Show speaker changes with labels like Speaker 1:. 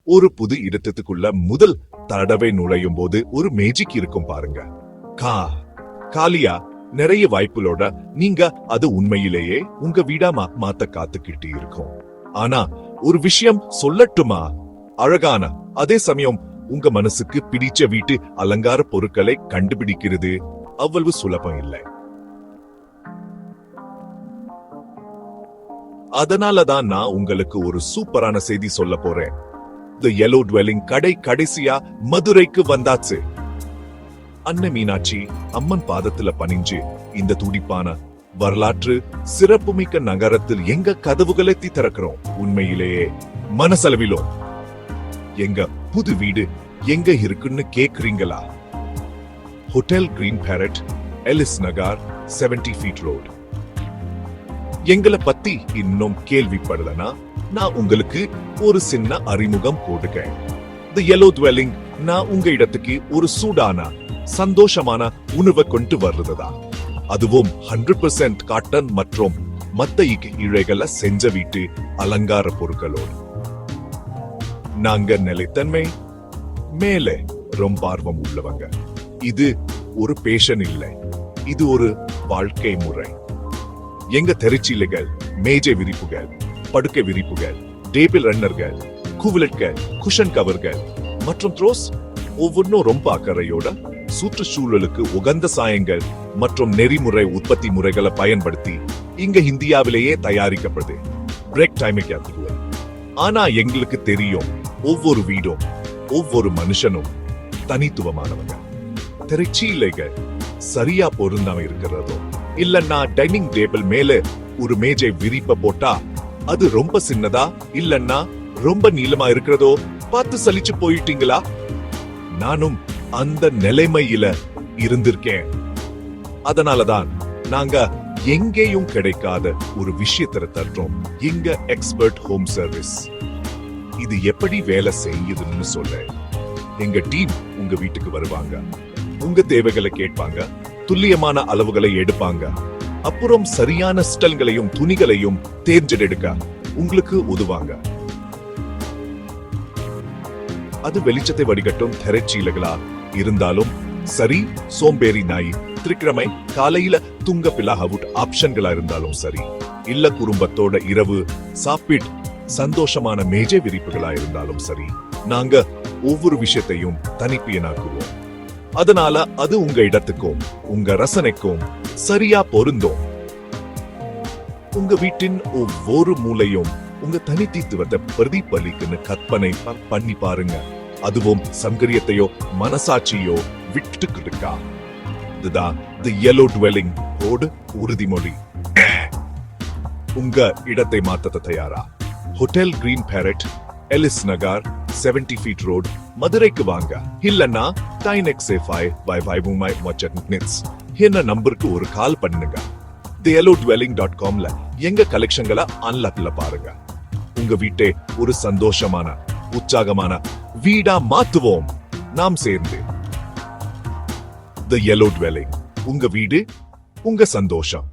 Speaker 1: ஒரு புது இடத்துக்குள்ள முதல் தடவை நுழையும் போது ஒரு மேஜிக் இருக்கும் பாருங்க. காலியா நிறைய வாய்ப்புகளோட நீங்க அது உண்மையிலேயே உங்க வீடா மாத்த காத்துக்கிட்டு இருக்கும். ஆனா ஒரு விஷயம் சொல்லட்டுமா, அழகான அதே சமயம் உங்க மனசுக்கு பிடிச்ச வீட்டு அலங்கார பொருட்களை கண்டுபிடிக்கிறது அவ்வளவு சுலபம் இல்லை. அதனாலதான் நான் உங்களுக்கு ஒரு சூப்பரான செய்தி சொல்ல போறேன். தி yellow dwelling கடைசியா மதுரைக்கு வந்தாச்சு. அன்னை மீனாட்சி அம்மன் பாதத்துல பணிஞ்சு இந்த துடிப்பான வரலாற்று சிறப்புமிக்க நகரத்தில் எங்க கதவுகளை திறக்கிறோம். உண்மையிலேயே மனசளவிலும் எங்க புது வீடு எங்க இருக்குன்னு கேக்குறீங்களா? ஹோட்டல் கிரீன் பேரட், எலிஸ் நகர், 70 feet ரோட். எங்களை பத்தி இன்னும் கேள்விப்படலனா நான் உங்களுக்கு ஒரு சின்ன அறிமுகம் கொடுக்கேன். தி yellow dwelling நான் உங்க இடத்துக்கு ஒரு சூடான சந்தோஷமான உணவை கொண்டு வர்றதுதான். அதுவும் 100% காட்டன் மற்றும் மத்த இழைகளை செஞ்ச வீட்டு அலங்கார பொருட்களோடு. நாங்க நிலைத்தன்மை மேலே ரொம்ப ஆர்வம் உள்ளவங்க. இது ஒரு பேஷன் இல்லை, இது ஒரு வாழ்க்கை முறை. எங்க தெரிச்சீலைகள், மேஜை விரிப்புகள், படுக்கை விரிப்புகள், டேபிள் ரன்னர்கள், குவிலட்கள், குஷன் கவர்கள் மற்றும் த்ரோஸ் ஒவ்வொன்றும் ரொம்ப அக்கறையோட சுற்றுச்சூழலுக்கு உகந்த சாயங்கள் மற்றும் நெறிமுறை உற்பத்தி முறைகளை பயன்படுத்தி இங்க இந்தியாவிலேயே தயாரிக்கப்படுது. பிரேக் டைமுக்கு. ஆனா எங்களுக்கு தெரியும், ஒவ்வொரு வீடும் ஒவ்வொரு மனுஷனும் தனித்துவமானவங்க. திரைச்சீலைகள் சரியா பொருந்தாம இருக்கிறதோ இல்லன்னா டைனிங் டேபிள் மேல ஒரு மேஜை விரிப்ப போட்டா அது ரொம்ப சின்னதா இல்லன்னா ரொம்ப நீளமா இருக்கிறதோ பார்த்து சலிச்சு போயிட்டீங்களா? நானும் அந்த நிலைமையில இருந்திருக்கேன். அதனாலதான் நாங்க எங்கேயும் கிடைக்காத ஒரு விஷயத்தை தர்றோம், எங்க எக்ஸ்பர்ட் ஹோம் சர்வீஸ். இது எப்படி வேலை செய்யுதுன்னு சொல்ல எங்க டீம் உங்க வீட்டுக்கு வருவாங்க, உங்க தேவைகளை கேட்பாங்க, துல்லியமான அளவுகளை எடுப்பாங்க, அப்புறம் சரியான ஸ்டைல்களையும் துணிகளையும் தேர்ந்தெடுக்க உங்களுக்கு உதவாங்க. அது வெளிச்சத்தை வடிகட்டும் திரைச்சீலைகளா இருந்தாலும் சரி, சோம்பேறி நாய் திரிக்கிழமை காலையில துங்க பிலாஹவுட் ஆப்ஷன்களா இருந்தாலும் சரி, இல்ல குடும்பத்தோட இரவு சாப்பிட் சந்தோஷமான மேஜை விரிப்புகளா இருந்தாலும் சரி, நாங்க ஒவ்வொரு விஷயத்தையும் தனிப்பியனாக்குவோம். அதனால அது உங்க இடத்துக்கும் உங்க ரசனைக்கும் சரியா பொருந்தும். உங்க வீட்டின் ஒவ்வொரு மூலையும் உங்க தனித்துவத்தை பிரதிபலிக்குன்னு கற்பனை பண்ணி பாருங்க. அதுவும் சங்கரியத்தையோ மனசாட்சியோ விட்டுக்கிட்டுக்கா. இதுதான் தி yellow dwelling ஓடு உறுதிமொழி. உங்க இடத்தை மாத்த தயாரா? ஹோட்டல் கிரீன் பேரட், எலிஸ் நகர், 70 feet ரோட், மதுரைக்கு வாங்க. இல்லன்னா என்ன நம்பருக்கு ஒரு கால் பண்ணுங்க. theyellowdwelling.comல எங்க கலெக்ஷன்களை அன்லாக்ல பாருங்க. உங்க வீட்டை ஒரு சந்தோஷமான உற்சாகமான வீடா மாத்துவோம் நாம் சேர்ந்து. தி yellow dwelling, உங்க வீடு உங்க சந்தோஷம்.